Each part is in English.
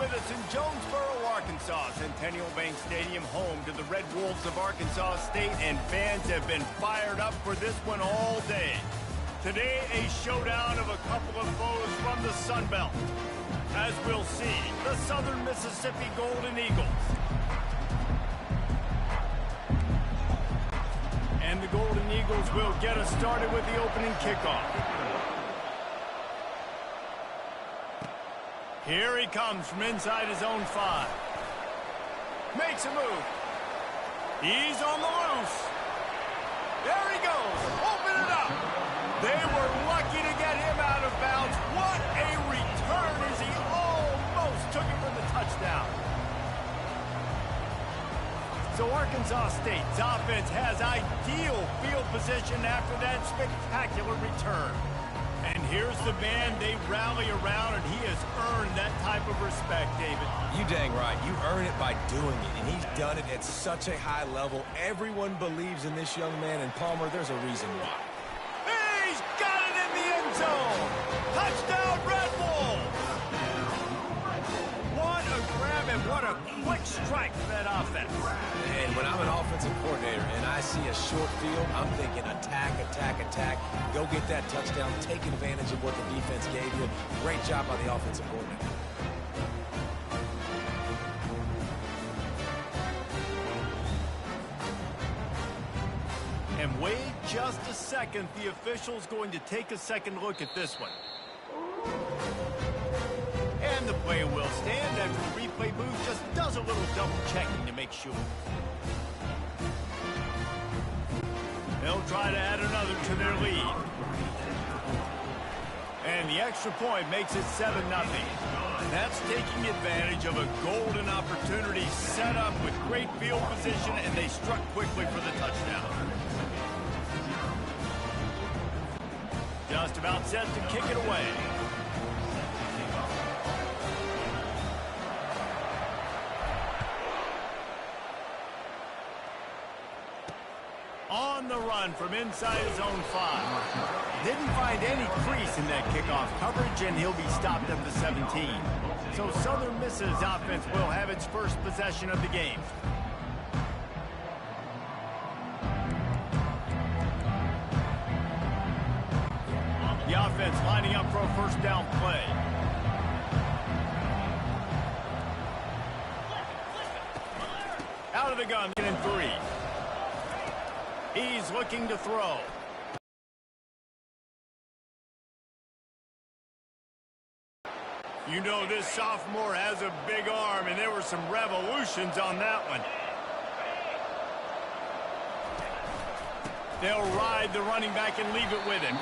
with us in Jonesboro, Arkansas. Centennial Bank Stadium, home to the Red Wolves of Arkansas State, and fans have been fired up for this one all day. Today, a showdown of a couple of foes from the Sun Belt. As we'll see, the Southern Mississippi Golden Eagles. And the Golden Eagles will get us started with the opening kickoff. Here he comes from inside his own 5. Makes a move. He's on the loose. There he goes. Open it up. They were lucky to get him out of bounds. What a return as he almost took it for the touchdown. So Arkansas State's offense has ideal field position after that spectacular return. And here's the band they rally around, and he has earned that type of respect, David. You dang right. You earn it by doing it, and he's done it at such a high level. Everyone believes in this young man, and Palmer, there's a reason why. He's got it in the end zone. Touchdown, Red Wolves. What a grab and what a quick strike for that offense. And when I'm an offensive coordinator and I see a short field, I'm thinking attack, attack, attack. Go get that touchdown. Take advantage of what the defense gave you. Great job by the offensive coordinator. And wait just a second. The official's going to take a second look at this one. And the play will stand after the replay booth just does a little double checking to make sure. They'll try to add another to their lead. And the extra point makes it 7-0. That's taking advantage of a golden opportunity set up with great field position, and they struck quickly for the touchdown. Just about set to kick it away. On the run from inside his own 5. Didn't find any crease in that kickoff coverage, and he'll be stopped at the 17. So Southern Miss's offense will have its first possession of the game. The offense lining up for a first down play. Out of the gun, getting 3. He's looking to throw. You know this sophomore has a big arm, and there were some revolutions on that one. They'll ride the running back and leave it with him.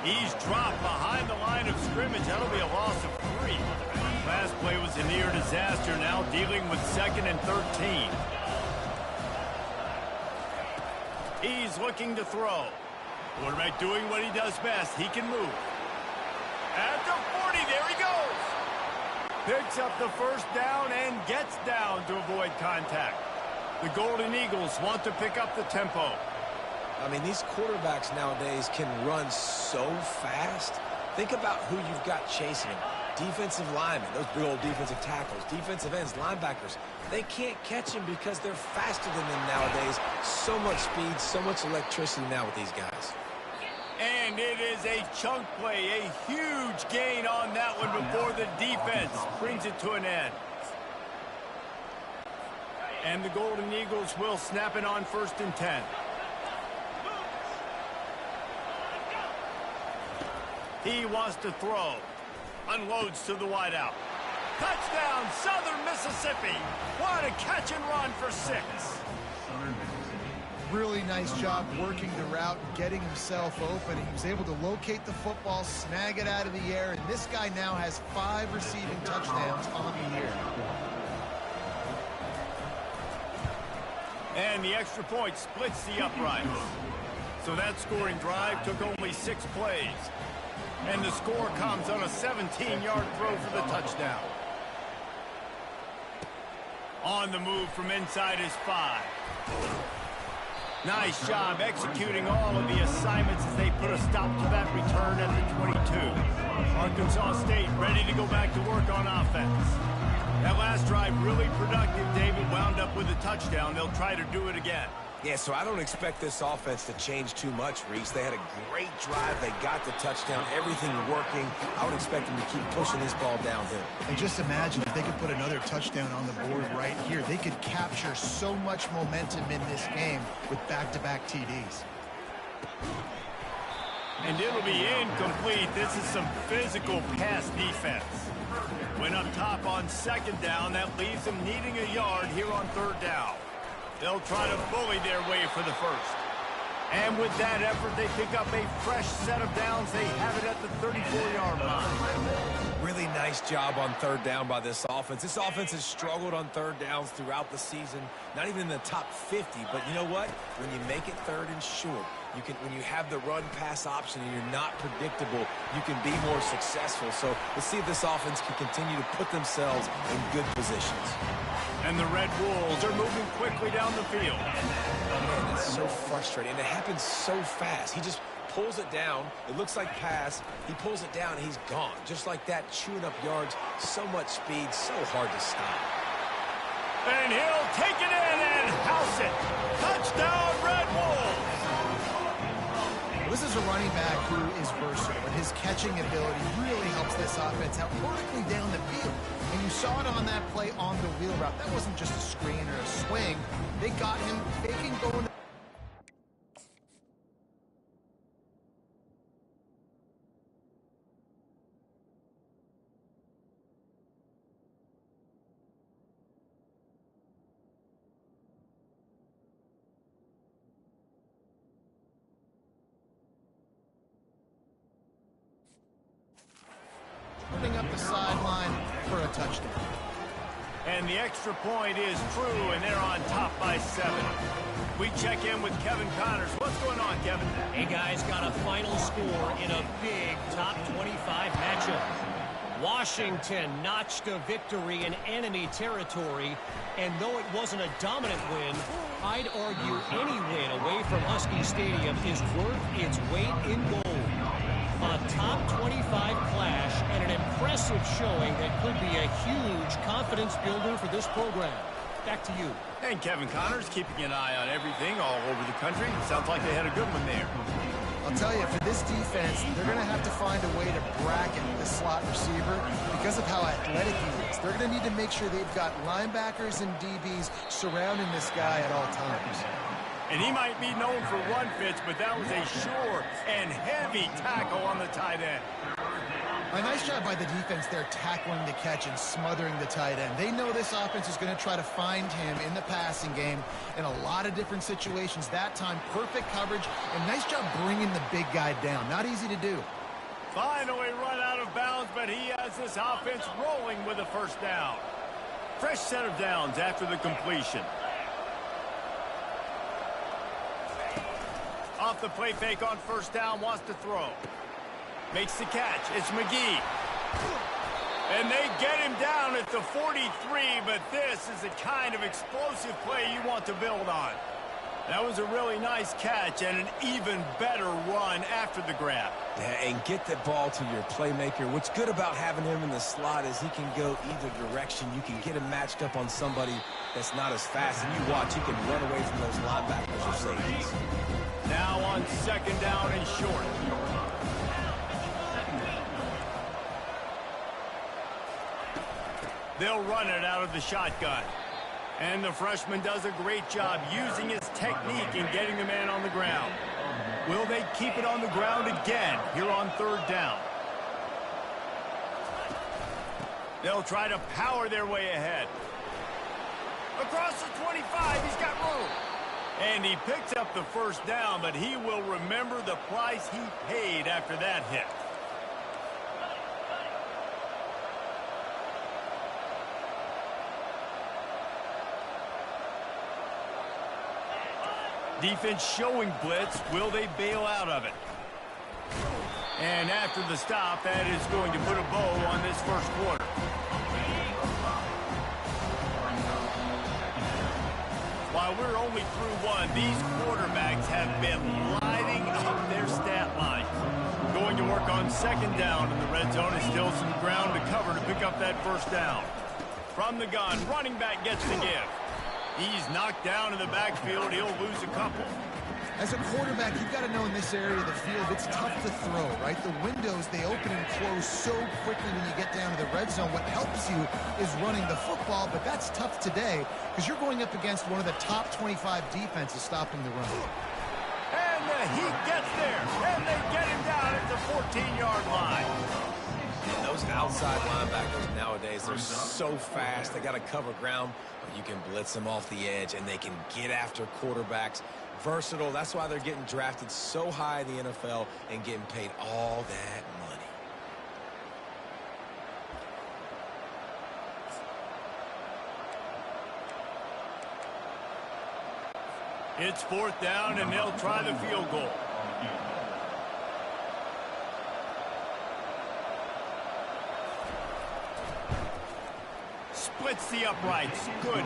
He's dropped behind the line of scrimmage. That'll be a loss of 3. Last play was a near disaster, now dealing with 2nd and 13. He's looking to throw. Quarterback doing what he does best. He can move. At the 40, there he goes. Picks up the first down and gets down to avoid contact. The Golden Eagles want to pick up the tempo. I mean, these quarterbacks nowadays can run so fast. Think about who you've got chasing them. Defensive linemen, those big old defensive tackles, defensive ends, linebackers. They can't catch him because they're faster than them nowadays. So much speed, so much electricity now with these guys. And it is a chunk play, a huge gain on that one before the defense brings it to an end. And the Golden Eagles will snap it on 1st and 10. He wants to throw. Unloads to the wideout. Touchdown, Southern Mississippi. What a catch and run for 6. Really nice job working the route, getting himself open. He was able to locate the football, snag it out of the air, and this guy now has 5 receiving touchdowns on the year. And the extra point splits the uprights. So that scoring drive took only 6 plays. And the score comes on a 17-yard throw for the touchdown. On the move from inside his 5. Nice job executing all of the assignments as they put a stop to that return at the 22. Arkansas State ready to go back to work on offense. drive really productive. David wound up with a touchdown. They'll try to do it again. Yeah, so I don't expect this offense to change too much, Reese. They had a great drive. They got the touchdown. Everything working. I would expect them to keep pushing this ball downhill. And just imagine if they could put another touchdown on the board right here. They could capture so much momentum in this game with back-to-back TDs. And it'll be incomplete. This is some physical pass defense. When up top on second down, that leaves them needing a yard here on third down. They'll try to bully their way for the first. And with that effort, they pick up a fresh set of downs. They have it at the 34-yard line. Really nice job on third down by this offense. This offense has struggled on third downs throughout the season. Not even in the top 50, but you know what? When you make it third and short, when you have the run-pass option and you're not predictable, you can be more successful. So let's see if this offense can continue to put themselves in good positions. And the Red Wolves are moving quickly down the field. Man, that's so frustrating. And it happens so fast. He just pulls it down. It looks like pass. He pulls it down, and he's gone. Just like that, chewing up yards. So much speed, so hard to stop. And he'll take it in and house it. Touchdown, Red Wolves. This is a running back who is versatile, and his catching ability really helps this offense out vertically down the field. And you saw it on that play on the wheel route. That wasn't just a screen or a swing. They got him faking going. Putting up the sideline for a touchdown. And the extra point is true, and they're on top by 7. We check in with Kevin Connors. What's going on, Kevin? Hey, guys, got a final score in a big top 25 matchup. Washington notched a victory in enemy territory, and though it wasn't a dominant win, I'd argue any win away from Husky Stadium is worth its weight in gold. A top 25 clash and an impressive showing that could be a huge confidence builder for this program. Back to you. And Kevin Connors keeping an eye on everything all over the country. Sounds like they had a good one there. I'll tell you, for this defense, they're going to have to find a way to bracket the slot receiver because of how athletic he is. They're going to need to make sure they've got linebackers and DBs surrounding this guy at all times. And he might be known for run fits, but that was a sure and heavy tackle on the tight end. A nice job by the defense there tackling the catch and smothering the tight end. They know this offense is going to try to find him in the passing game in a lot of different situations. That time, perfect coverage, and nice job bringing the big guy down. Not easy to do. Finally run out of bounds, but he has this offense rolling with a first down. Fresh set of downs after the completion. Off the play fake on first down, wants to throw. Makes the catch. It's McGee. And they get him down at the 43, but this is the kind of explosive play you want to build on. That was a really nice catch and an even better run after the grab. Yeah, and get the ball to your playmaker. What's good about having him in the slot is he can go either direction. You can get him matched up on somebody that's not as fast, and you watch, he can run away from those linebackers or safeties. Now on second down and short. They'll run it out of the shotgun. And the freshman does a great job using his technique in getting the man on the ground. Will they keep it on the ground again here on third down? They'll try to power their way ahead. Across the 25, he's got room. And he picks up the first down, but he will remember the price he paid after that hit. Defense showing blitz. Will they bail out of it? And after the stop, that is going to put a bow on this first quarter. While we're only through one, these quarterbacks have been lighting up their stat line. Going to work on second down in the red zone. Is still some ground to cover to pick up that first down. From the gun, running back gets the give. He's knocked down in the backfield. He'll lose a couple. As a quarterback, you've got to know in this area of the field, it's tough to throw, right? The windows, they open and close so quickly when you get down to the red zone. What helps you is running the football, but that's tough today because you're going up against one of the top 25 defenses stopping the run. And he gets there, and they get him down at the 14-yard line. And those outside linebackers nowadays, they're so fast. They got to cover ground, but you can blitz them off the edge, and they can get after quarterbacks. Versatile. That's why they're getting drafted so high in the NFL and getting paid all that money. It's 4th down, and they'll try the field goal. Splits the uprights. Good.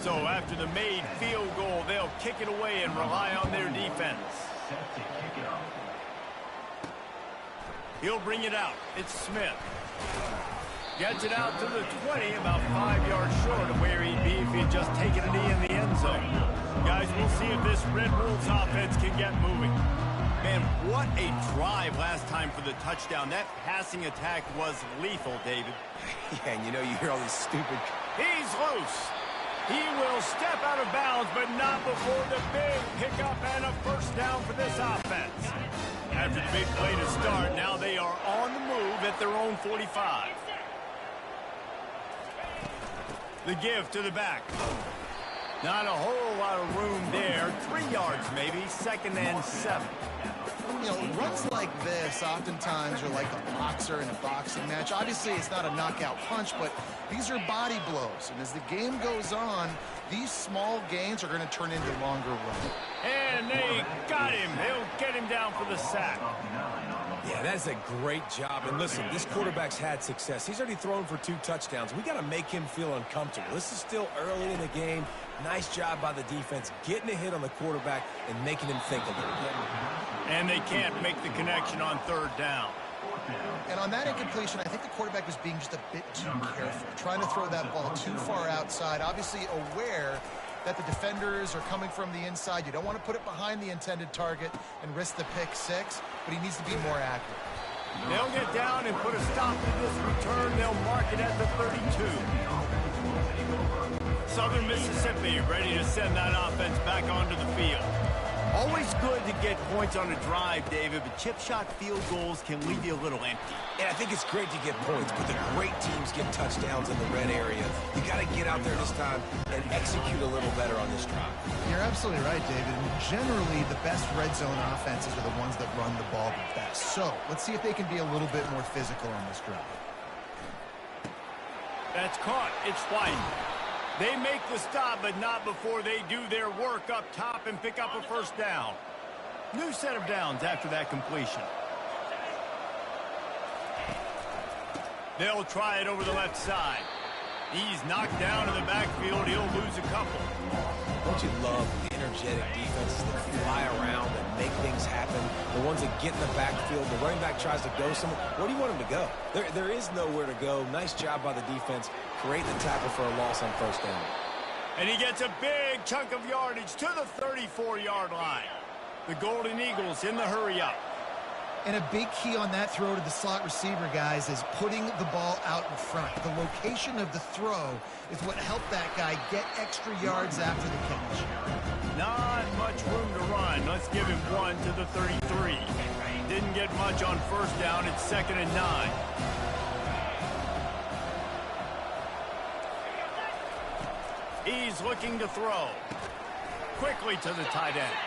So after the made field goal, they'll kick it away and rely on their defense. He'll bring it out. It's Smith. Gets it out to the 20, about 5 yards short of where he'd be if he had just taken a knee in the end zone. Guys, we'll see if this Red Wolves offense can get moving. Man, what a drive last time for the touchdown. That passing attack was lethal, David. Yeah, and you know, you hear all these stupid... He's loose. He will step out of bounds, but not before the big pickup and a first down for this offense. After the big play to start, now they are on the move at their own 45. The give to the back. Not a whole lot of room there. 3 yards maybe, 2nd and 7. You know, runs like this oftentimes are like a boxer in a boxing match. Obviously, it's not a knockout punch, but these are body blows. And as the game goes on, these small gains are going to turn into longer runs. And they got him. They'll get him down for the sack. Yeah, that's a great job. And listen, this quarterback's had success. He's already thrown for 2 touchdowns. We got to make him feel uncomfortable. This is still early in the game. Nice job by the defense, getting a hit on the quarterback and making him think a little bit. And they can't make the connection on 3rd down. And on that incompletion, I think the quarterback was being just a bit too careful, trying to throw that ball too far outside, obviously aware that the defenders are coming from the inside. You don't want to put it behind the intended target and risk the pick 6, but he needs to be more accurate. They'll get down and put a stop to this return. They'll mark it at the 32. Southern Mississippi ready to send that offense back onto the field. Always good to get points on a drive, David, but chip shot field goals can leave you a little empty. And I think it's great to get points, but the great teams get touchdowns in the red area. You got to get out there this time and execute a little better on this drive. You're absolutely right, David. And generally, the best red zone offenses are the ones that run the ball the best. So let's see if they can be a little bit more physical on this drive. That's caught. It's White. They make the stop, but not before they do their work up top and pick up a first down. New set of downs after that completion. They'll try it over the left side. He's knocked down in the backfield. He'll lose a couple. Don't you love the energetic defenses that fly around and make things happen? The ones that get in the backfield, the running back tries to go somewhere. Where do you want him to go? There is nowhere to go. Nice job by the defense, creating the tackle for a loss on first down. And he gets a big chunk of yardage to the 34-yard line. The Golden Eagles in the hurry-up. And a big key on that throw to the slot receiver, guys, is putting the ball out in front. The location of the throw is what helped that guy get extra yards after the catch. Not much room to run. Let's give him 1 to the 33. Didn't get much on first down. It's 2nd and 9. He's looking to throw. Quickly to the tight end.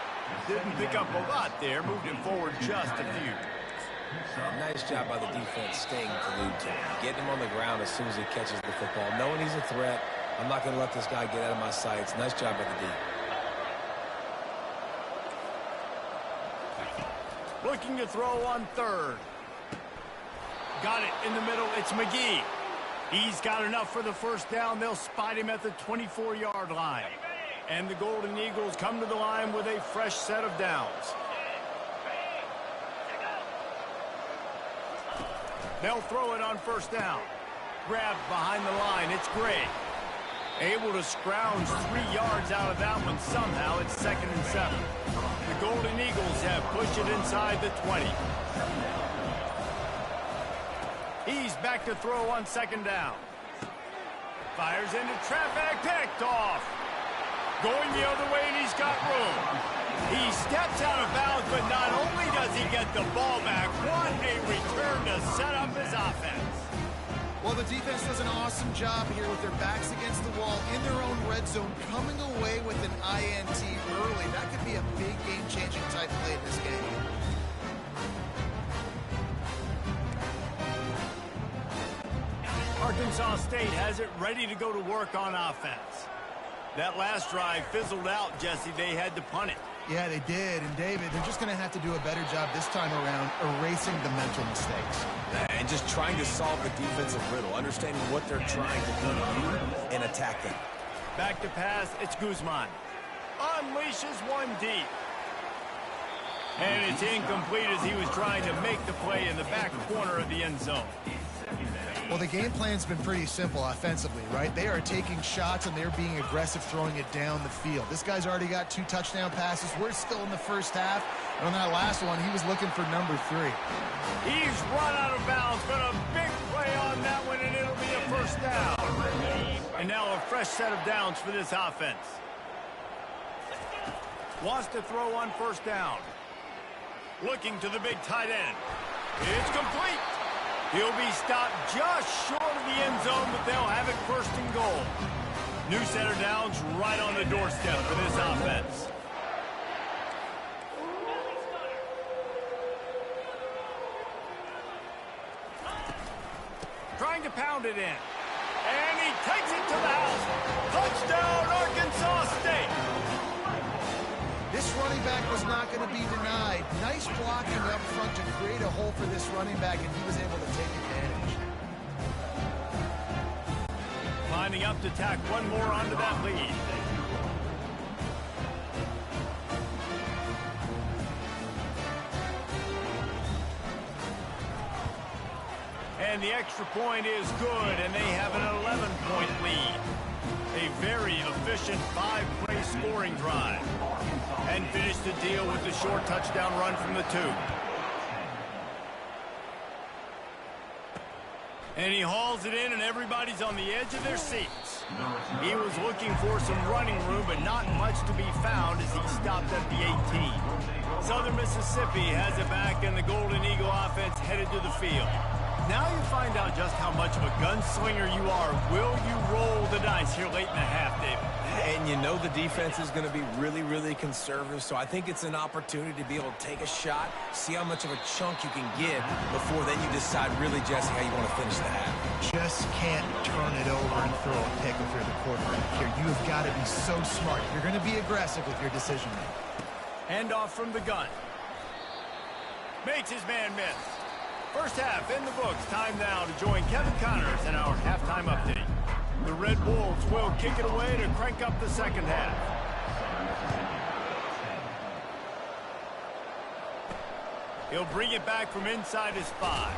Didn't pick up a lot there. Moved him forward just a few. Nice job by the defense staying glued to him. Getting him on the ground as soon as he catches the football. Knowing he's a threat. I'm not going to let this guy get out of my sights. Nice job by the D. Looking to throw on 3rd. Got it in the middle. It's McGee. He's got enough for the first down. They'll spot him at the 24-yard line. And the Golden Eagles come to the line with a fresh set of downs. They'll throw it on first down. Grabbed behind the line. It's Gray. Able to scrounge 3 yards out of that one somehow. It's 2nd and 7. The Golden Eagles have pushed it inside the 20. He's back to throw on 2nd down. Fires into traffic. Picked off. Going the other way, and he's got room. He steps out of bounds, but not only does he get the ball back, what a return to set up his offense. Well, the defense does an awesome job here with their backs against the wall in their own red zone, coming away with an INT early. That could be a big game-changing type play in this game. Arkansas State has it ready to go to work on offense. That last drive fizzled out, Jesse. They had to punt it. Yeah, they did. And, David, they're just going to have to do a better job this time around erasing the mental mistakes. And just trying to solve the defensive riddle, understanding what they're trying to do to you and attack them. Back to pass, it's Guzman. Unleashes one deep. And it's incomplete as he was trying to make the play in the back corner of the end zone. Well, the game plan's been pretty simple offensively, right? They are taking shots and they're being aggressive throwing it down the field. This guy's already got 2 touchdown passes. We're still in the first half. And on that last one, he was looking for number 3. He's run out of bounds, but a big play on that one, and it'll be a first down. And now a fresh set of downs for this offense. Wants to throw on first down. Looking to the big tight end. It's complete. He'll be stopped just short of the end zone, but they'll have it 1st and goal. New set of downs right on the doorstep for this offense. Trying to pound it in. And he takes it to the house. Touchdown, Arkansas State. This running back was not going to be denied. Nice blocking up front to create a hole for this running back, and he was able to take advantage. Lining up to tack one more onto that lead. And the extra point is good, and they have an 11-point lead. A very efficient 5-play scoring drive. And finish the deal with the short touchdown run from the 2. And he hauls it in, and everybody's on the edge of their seats. He was looking for some running room, but not much to be found as he stopped at the 18. Southern Mississippi has it back, and the Golden Eagle offense headed to the field. Now you find out just how much of a gunslinger you are. Will you roll the dice here late in the half, David? And you know the defense is going to be really, really conservative, so I think it's an opportunity to be able to take a shot, see how much of a chunk you can get before then you decide really, Jesse, how you want to finish the half. Just can't turn it over and throw a pick if you're the quarterback here. You have got to be so smart. You're going to be aggressive with your decision-making. Hand off from the gun. Makes his man miss. First half in the books. Time now to join Kevin Connors in our halftime update. The Red Wolves will kick it away to crank up the second half. He'll bring it back from inside his 5.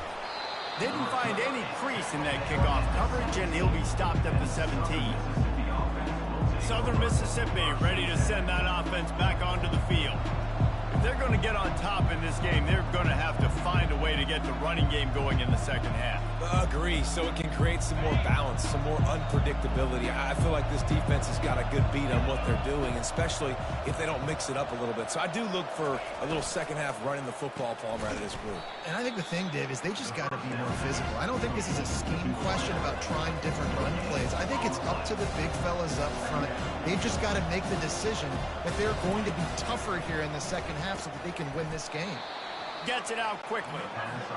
Didn't find any crease in that kickoff coverage, and he'll be stopped at the 17. Southern Mississippi ready to send that offense back onto the field. If they're going to get on top in this game, they're going to have to find a way to get the running game going in the second half. Agree, so it can create some more balance, some more unpredictability. I feel like this defense has got a good beat on what they're doing, especially if they don't mix it up a little bit. So I do look for a little second half running the football, Palmer, out of this group. And I think the thing, Dave, is they just got to be more physical. I don't think this is a scheme question about trying different run plays. I think it's up to the big fellas up front. They've just got to make the decision that they're going to be tougher here in the second half so that they can win this game. Gets it out quickly.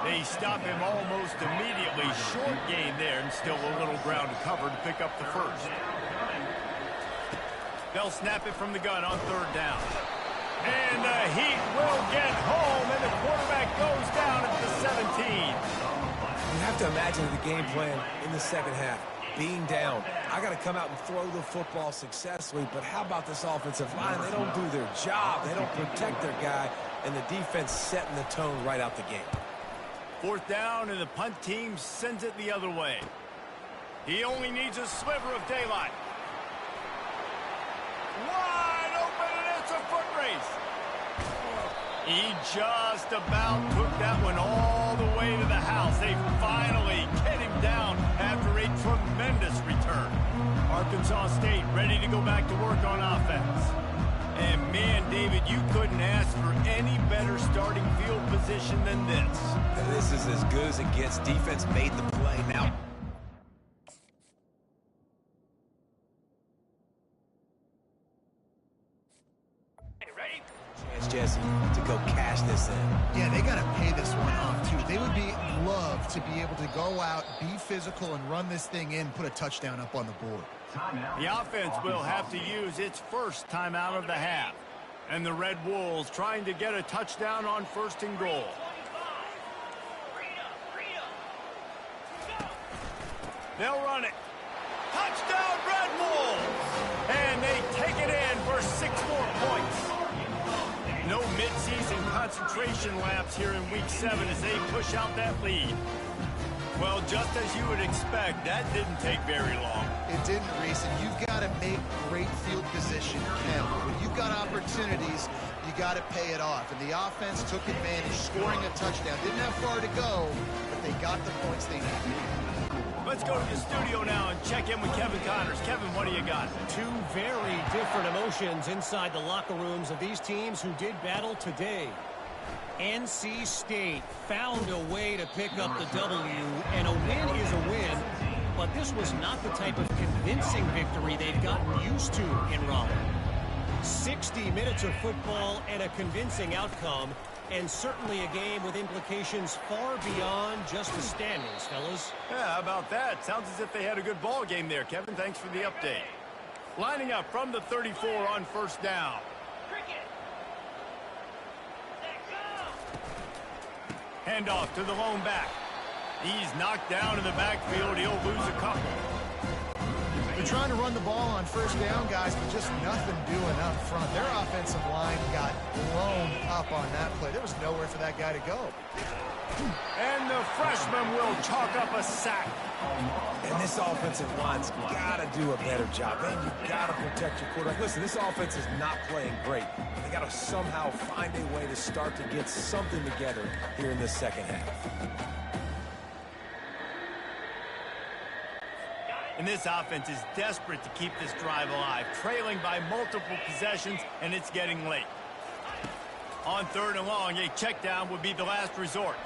They stop him almost immediately. Short gain there, and still a little ground to cover to pick up the first. They'll snap it from the gun on third down. And the Heat will get home, and the quarterback goes down at the 17. You have to imagine the game plan in the second half. Being down, I got to come out and throw the football successfully, but how about this offensive line? They don't do their job. They don't protect their guy, and the defense setting the tone right out the gate. Fourth down, and the punt team sends it the other way. He only needs a sliver of daylight. Wide open, and it's a foot race. He just about took that one all the way to the house. They finally get him down after a tremendous return. Arkansas State ready to go back to work on offense. And man, David, you couldn't ask for any better starting field position than this. This is as good as it gets. Defense made the play. Now, chance, Jesse, to go cash this in. Yeah, they got to pay this one off, too. They would love to be able to go out, be physical, and run this thing in, put a touchdown up on the board. The offense will have to use its first timeout of the half. And the Red Wolves trying to get a touchdown on first and goal. They'll run it. Touchdown, Red Wolves! And they take it in for 6 more points. No midseason concentration laps here in Week 7 as they push out that lead. Well, just as you would expect, that didn't take very long. It didn't, Reese, and you've got to make great field position count. When you've got opportunities, you got to pay it off. And the offense took advantage, scoring a touchdown. Didn't have far to go, but they got the points they needed. Let's go to the studio now and check in with Kevin Connors. Kevin, what do you got? Two very different emotions inside the locker rooms of these teams who did battle today. NC State found a way to pick up the W, and a win is a win, but this was not the type of convincing victory they've gotten used to in Raleigh. 60 minutes of football and a convincing outcome, and certainly a game with implications far beyond just the standings, fellas. Yeah, how about that? Sounds as if they had a good ball game there, Kevin. Thanks for the update. Lining up from the 34 on first down. Handoff to the lone back. He's knocked down in the backfield. He'll lose a couple. They're trying to run the ball on first down, guys, but just nothing doing up front. Their offensive line got blown up on that play. There was nowhere for that guy to go. And the freshman will chalk up a sack. And this offensive line's got to do a better job. Man, you got to protect your quarterback. Listen, this offense is not playing great. They got to somehow find a way to start to get something together here in this second half. And this offense is desperate to keep this drive alive, trailing by multiple possessions, and it's getting late. On third and long, a check down would be the last resort.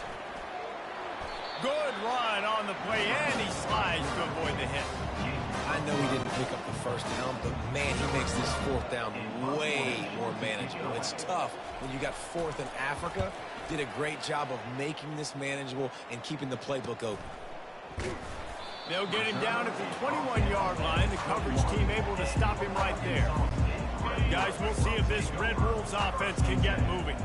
Good run on the play, and he slides to avoid the hit. I know he didn't pick up the first down, but man, he makes this fourth down way more manageable. It's tough when you got fourth in Africa. Did a great job of making this manageable and keeping the playbook open. They'll get him down at the 21-yard line. The coverage team able to stop him right there. Guys, we'll see if this Red Wolves offense can get moving.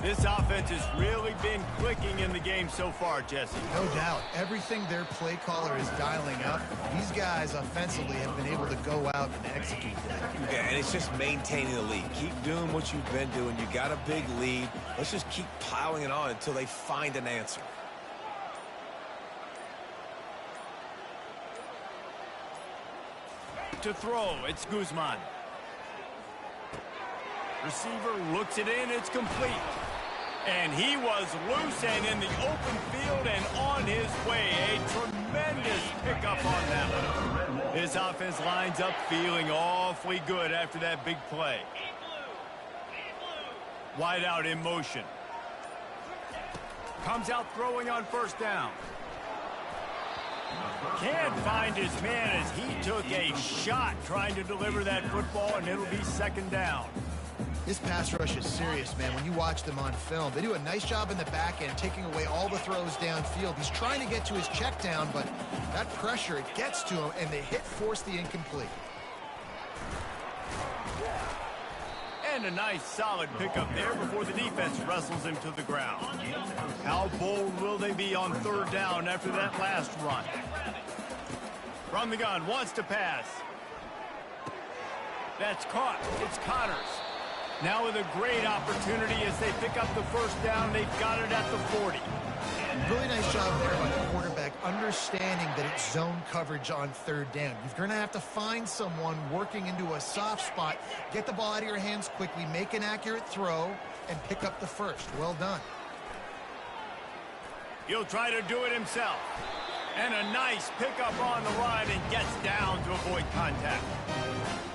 This offense has really been clicking in the game so far, Jesse. No doubt. Everything their play caller is dialing up, these guys offensively have been able to go out and execute that. Yeah, and it's just maintaining the lead. Keep doing what you've been doing. You got a big lead. Let's just keep piling it on until they find an answer. To throw, it's Guzman. Receiver looks it in, it's complete. And he was loose and in the open field and on his way. A tremendous pickup on that one. His offense lines up feeling awfully good after that big play. Wide out in motion. Comes out throwing on first down. Can't find his man as he took a shot trying to deliver that football, and it'll be second down. This pass rush is serious, man. When you watch them on film, they do a nice job in the back end, taking away all the throws downfield. He's trying to get to his check down, but that pressure, it gets to him, and the hit forced the incomplete. And a nice solid pickup there before the defense wrestles him to the ground. How bold will they be on third down after that last run? From the gun, wants to pass. That's caught. It's Connors. Now with a great opportunity as they pick up the first down. They've got it at the 40. Really nice job there by the quarterback, understanding that it's zone coverage on third down. You're going to have to find someone working into a soft spot, get the ball out of your hands quickly, make an accurate throw, and pick up the first. Well done. He'll try to do it himself. And a nice pickup on the run and gets down to avoid contact.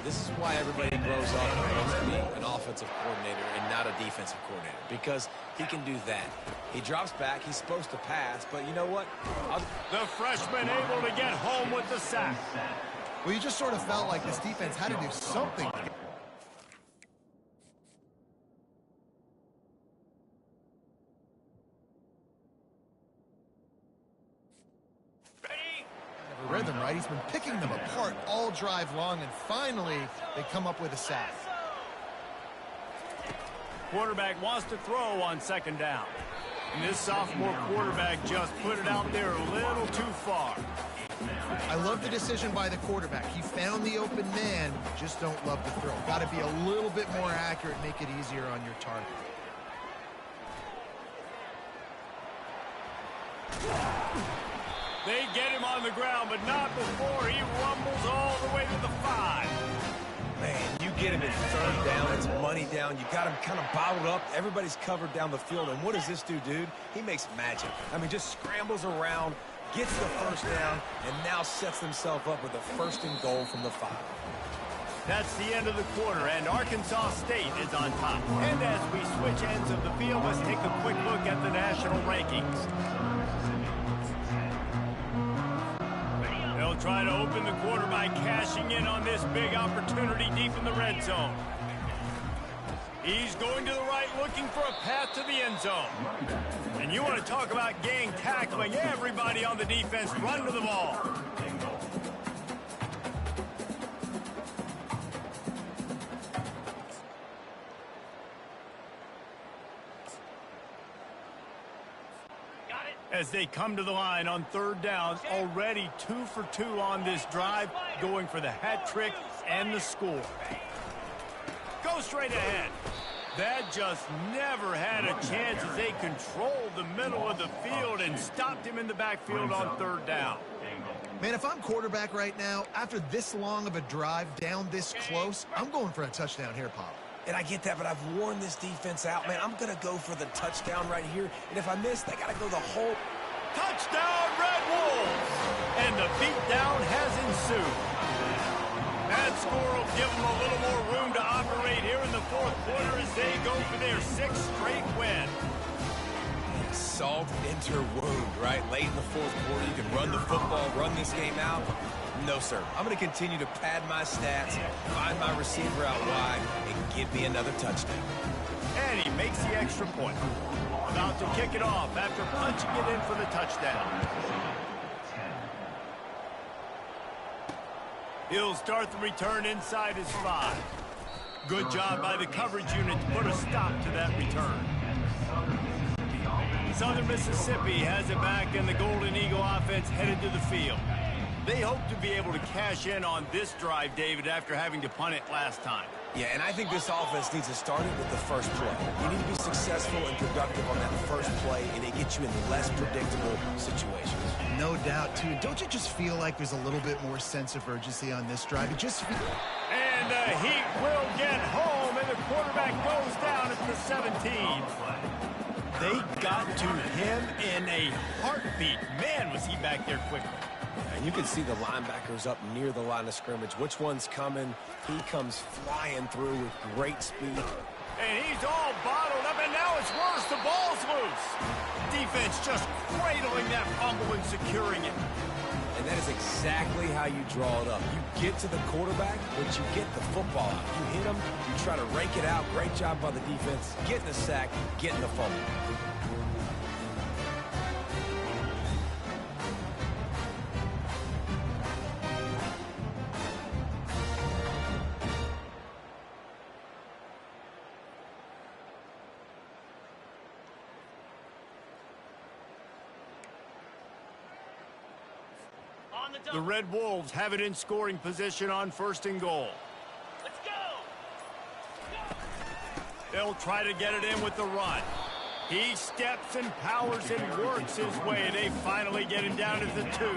This is why everybody grows up and wants to be an offensive coordinator and not a defensive coordinator, because he can do that. He drops back. He's supposed to pass, but you know what? The freshman able to get home with the sack. Well, you just sort of felt like this defense had to do something. Rhythm, right? He's been picking them apart all drive long, and finally they come up with a sack. Quarterback wants to throw on second down. And this sophomore quarterback just put it out there a little too far. I love the decision by the quarterback. He found the open man, just don't love the throw. Got to be a little bit more accurate, make it easier on your target. They get him on the ground, but not before he rumbles all the way to the 5. Man, you get him in third down, it's money down. You got him kind of bottled up. Everybody's covered down the field. And what does this dude? He makes magic. I mean, just scrambles around, gets the first down, and now sets himself up with a 1st and goal from the 5. That's the end of the quarter, and Arkansas State is on top. And as we switch ends of the field, let's take a quick look at the national rankings. They'll try to open the quarter by cashing in on this big opportunity deep in the red zone. He's going to the right, looking for a path to the end zone. And you want to talk about gang tackling. Everybody on the defense run to the ball. As they come to the line on third down, already 2 for 2 on this drive, going for the hat trick and the score. Go straight ahead. That just never had a chance as they controlled the middle of the field and stopped him in the backfield on third down. Man, if I'm quarterback right now, after this long of a drive down this close, I'm going for a touchdown here, Pop. And I get that, but I've worn this defense out, man. I'm going to go for the touchdown right here. And if I miss, they got to go the whole... Touchdown, Red Wolves! And the beatdown has ensued. That score will give them a little more room to operate here in the fourth quarter as they go for their 6th straight win. Salt into wound, right? Late in the fourth quarter, you can run the football, run this game out. No, sir. I'm going to continue to pad my stats, find my receiver out wide, and give me another touchdown. And he makes the extra point. About to kick it off after punching it in for the touchdown. He'll start the return inside his 5. Good job by the coverage unit to put a stop to that return. Southern Mississippi has it back, and the Golden Eagle offense headed to the field. They hope to be able to cash in on this drive, David, after having to punt it last time. Yeah, and I think this offense needs to start it with the first play. You need to be successful and productive on that first play, and it gets you in less predictable situations. No doubt, too. Don't you just feel like there's a little bit more sense of urgency on this drive? It just feels... And the Heat will get home, and the quarterback goes down at the 17. They got to him in a heartbeat. Man, was he back there quickly. And you can see the linebackers up near the line of scrimmage. Which one's coming? He comes flying through with great speed. And he's all bottled up, and now it's worse. The ball's loose. Defense just cradling that fumble and securing it. And that is exactly how you draw it up. You get to the quarterback, but you get the football out. You hit him, you try to rake it out. Great job by the defense. Getting the sack, getting the fumble. The Red Wolves have it in scoring position on 1st and goal. Let's go! They'll try to get it in with the run. He steps and powers and works his way. They finally get him down to the 2.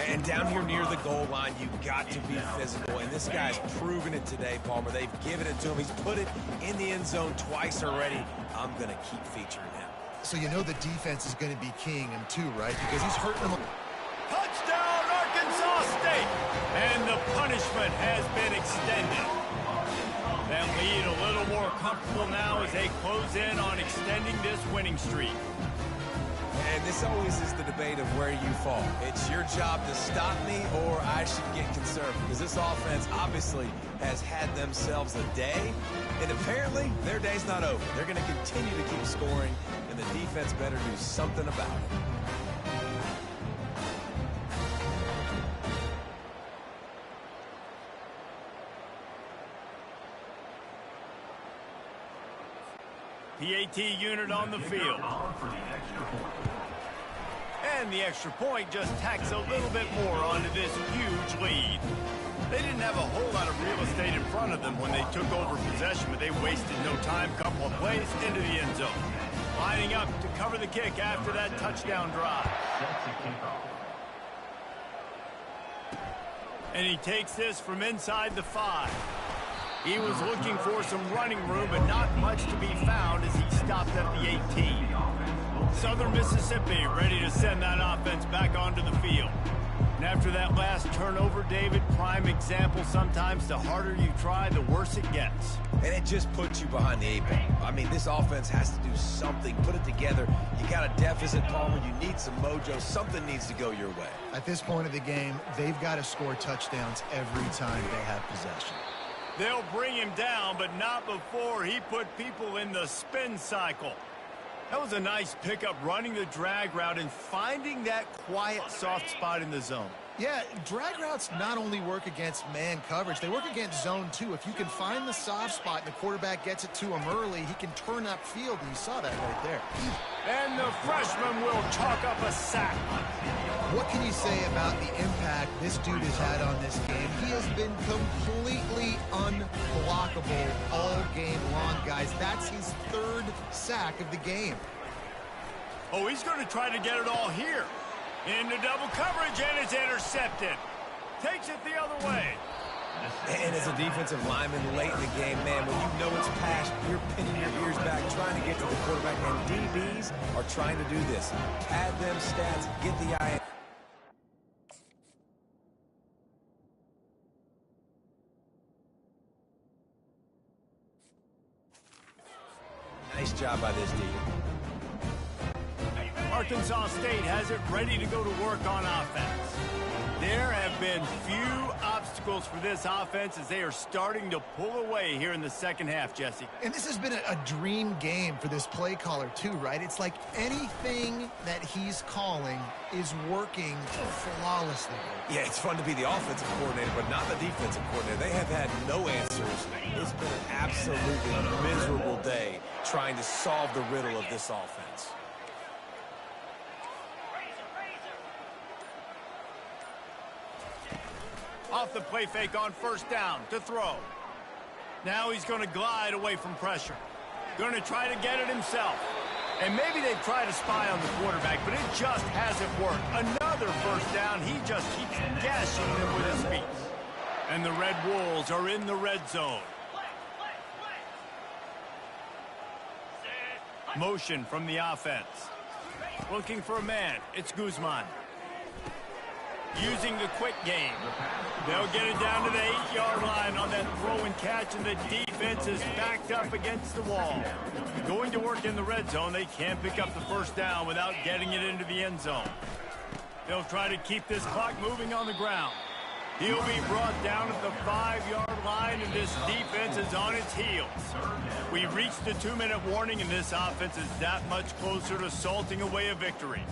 And down here near the goal line, you've got to be physical. And this guy's proven it today, Palmer. They've given it to him. He's put it in the end zone twice already. I'm going to keep featuring him. So you know the defense is going to be keying him too, right? Because he's hurting them. Touchdown, Arkansas State! And the punishment has been extended. That lead a little more comfortable now as they close in on extending this winning streak. And this always is the debate of where you fall. It's your job to stop me or I should get concerned, because this offense obviously has had themselves a day, and apparently their day's not over. They're going to continue to keep scoring, and the defense better do something about it. PAT unit on the field. And the extra point just tacks a little bit more onto this huge lead. They didn't have a whole lot of real estate in front of them when they took over possession, but they wasted no time. Couple of plays into the end zone. Lining up to cover the kick after that touchdown drive. And he takes this from inside the 5. He was looking for some running room, but not much to be found as he stopped at the 18. Southern Mississippi ready to send that offense back onto the field. And after that last turnover, David, prime example, sometimes the harder you try, the worse it gets. And it just puts you behind the 8 ball. I mean, this offense has to do something, put it together. You got a deficit, Palmer. You need some mojo. Something needs to go your way. At this point of the game, they've got to score touchdowns every time they have possession. They'll bring him down, but not before he put people in the spin cycle. That was a nice pickup, running the drag route and finding that quiet, soft spot in the zone. Yeah, drag routes not only work against man coverage, they work against zone too. If you can find the soft spot and the quarterback gets it to him early, he can turn upfield, and you saw that right there. And the freshman will chalk up a sack. What can you say about the impact this dude has had on this game? He has been completely unblockable all game long, guys. That's his 3rd sack of the game. Oh, he's going to try to get it all here. Into double coverage, and it's intercepted. Takes it the other way. And as a defensive lineman late in the game, man, when you know it's past, you're pinning your ears back, trying to get to the quarterback, and DBs are trying to do this. Pad them stats, get the eye. Nice job by this D. Arkansas State has it ready to go to work on offense. There have been few obstacles for this offense as they are starting to pull away here in the second half, Jesse. And this has been a dream game for this play caller too, right? It's like anything that he's calling is working flawlessly. Yeah, it's fun to be the offensive coordinator, but not the defensive coordinator. They have had no answers. It's been an absolutely miserable day trying to solve the riddle of this offense. Off the play fake on first down to throw. Now he's going to glide away from pressure. Going to try to get it himself. And maybe they try to spy on the quarterback, but it just hasn't worked. Another first down. He just keeps gashing them with his feet. And the Red Wolves are in the red zone. Motion from the offense. Looking for a man. It's Guzman. Using the quick game. They'll get it down to the 8-yard line on that throw and catch, and the defense is backed up against the wall. Going to work in the red zone, they can't pick up the first down without getting it into the end zone. They'll try to keep this clock moving on the ground. He'll be brought down at the 5-yard line, and this defense is on its heels. We've reached the 2-minute warning, and this offense is that much closer to salting away a victory.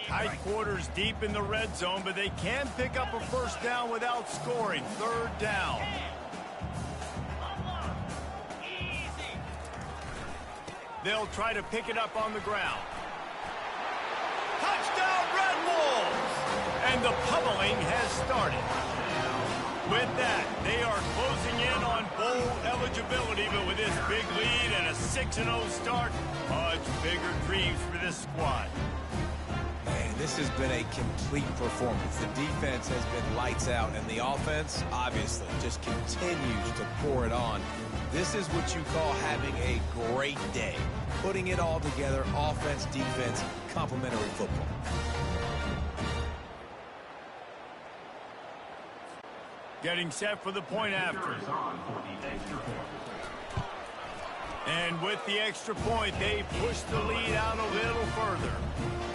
Tight quarters deep in the red zone, but they can pick up a first down without scoring. 3rd down. They'll try to pick it up on the ground. Touchdown, Red Wolves! And the pummeling has started. With that, they are closing in on bowl eligibility, but with this big lead and a 6-0 start, much bigger dreams for this squad. Man, this has been a complete performance. The defense has been lights out, and the offense, obviously, just continues to pour it on. This is what you call having a great day. Putting it all together, offense, defense, complementary football. Getting set for the point after. And with the extra point, they push the lead out a little further.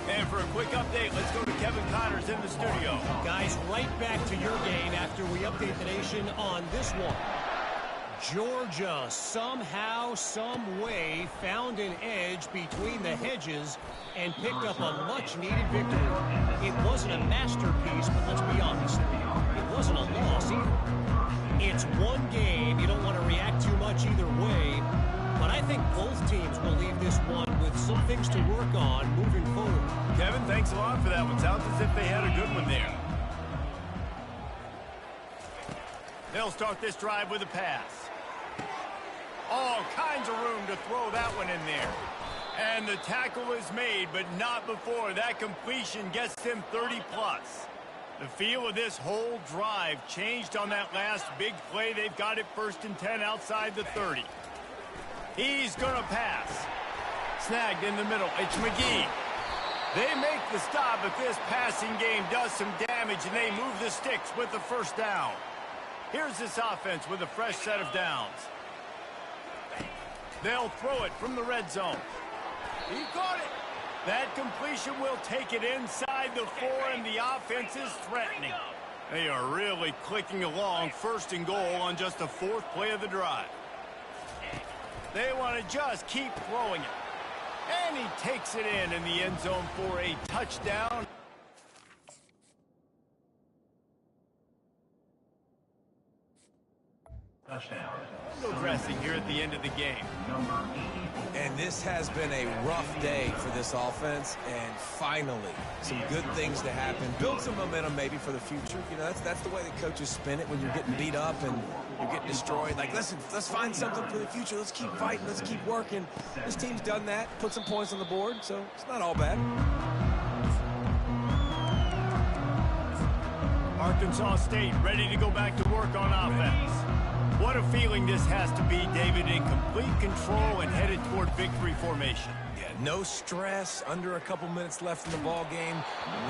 And for a quick update, let's go to Kevin Connors in the studio. Guys, right back to your game after we update the nation on this one. Georgia somehow, some way found an edge between the hedges and picked up a much-needed victory. It wasn't a masterpiece, but let's be honest, it wasn't a loss either. It's one game. You don't want to react too much either way, but I think both teams will leave this one with some things to work on moving forward. Kevin, thanks a lot for that one. Sounds as if they had a good one there. They'll start this drive with a pass. All kinds of room to throw that one in there. And the tackle is made, but not before that completion gets them 30-plus. The feel of this whole drive changed on that last big play. They've got it 1st and 10 outside the 30. He's going to pass. Snagged in the middle. It's McGee. They make the stop, but this passing game does some damage, and they move the sticks with the first down. Here's this offense with a fresh set of downs. They'll throw it from the red zone. He caught it. That completion will take it inside the 4, and the offense is threatening. They are really clicking along, 1st and goal on just the 4th play of the drive. They want to just keep throwing it. And he takes it in the end zone for a touchdown. No dressing here at the end of the game. And this has been a rough day for this offense, and finally, some good things to happen. Build some momentum maybe for the future. You know, that's the way the coaches spin it when you're getting beat up and you're getting destroyed. Like, listen, let's find something for the future. Let's keep fighting. Let's keep working. This team's done that, put some points on the board, so it's not all bad. Arkansas State ready to go back to work on offense. What a feeling this has to be, David, in complete control and headed toward victory formation. Yeah, no stress, under a couple minutes left in the ball game,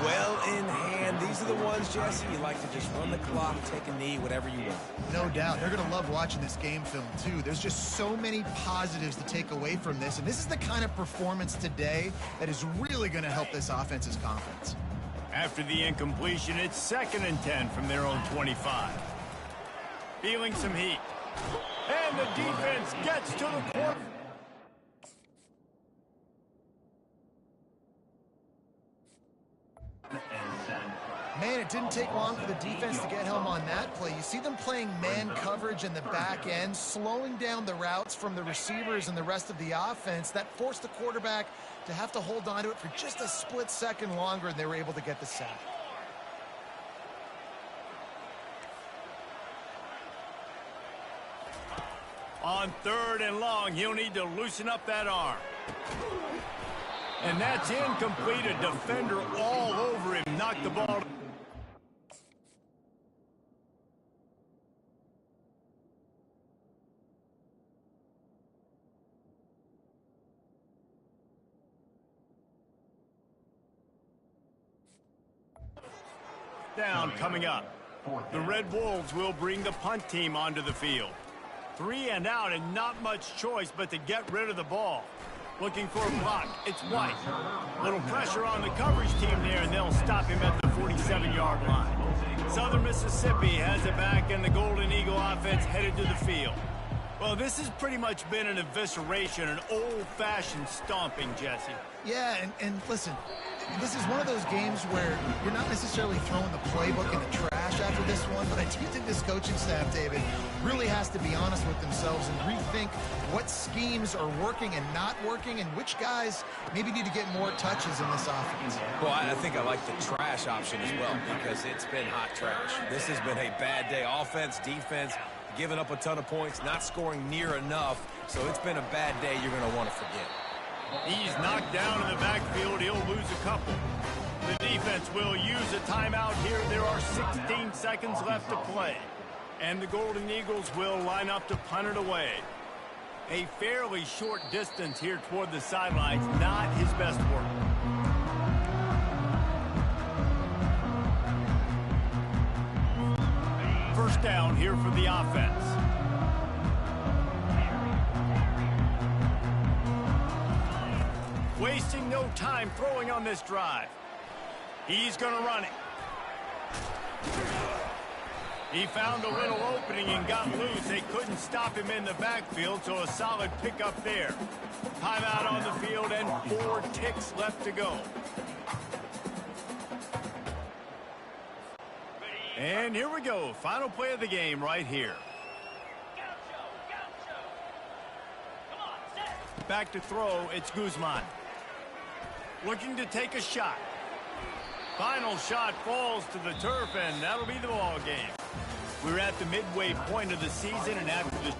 well in hand. These are the ones, Jesse, you like to just run the clock, take a knee, whatever you want. No doubt. They're going to love watching this game film, too. There's just so many positives to take away from this, and this is the kind of performance today that is really going to help this offense's confidence. After the incompletion, it's 2nd and 10 from their own 25. Feeling some heat. And the defense gets to the corner. Man, it didn't take long for the defense to get home on that play. You see them playing man coverage in the back end, slowing down the routes from the receivers and the rest of the offense. That forced the quarterback to have to hold on to it for just a split second longer, and they were able to get the sack. On 3rd and long, he'll need to loosen up that arm. And that's incomplete. A defender all over him. Knocked the ball. Down coming up. The Red Wolves will bring the punt team onto the field. 3 and out, and not much choice but to get rid of the ball. Looking for a block. It's White. Little pressure on the coverage team there, and they'll stop him at the 47-yard line. Southern Mississippi has it back, and the Golden Eagle offense headed to the field. Well, this has pretty much been an evisceration, an old-fashioned stomping, Jesse. Yeah, and listen, this is one of those games where you're not necessarily throwing the playbook in the trash. after this one, but I do think this coaching staff, David, really has to be honest with themselves and rethink what schemes are working and not working and which guys maybe need to get more touches in this offense. Well, I think I like the trash option as well because it's been hot trash. This has been a bad day. Offense, defense, giving up a ton of points, not scoring near enough. So it's been a bad day you're going to want to forget. He's knocked down in the backfield. He'll lose a couple. The defense will use a timeout here. There are 16 seconds left to play. And the Golden Eagles will line up to punt it away. A fairly short distance here toward the sidelines. Not his best work. First down here for the offense. Wasting no time throwing on this drive. He's going to run it. He found a little opening and got loose. They couldn't stop him in the backfield, so a solid pickup there. Timeout on the field and 4 ticks left to go. And here we go. Final play of the game right here. Back to throw, it's Guzman. Looking to take a shot. Final shot falls to the turf, and that'll be the ball game. We're at the midway point of the season, and after the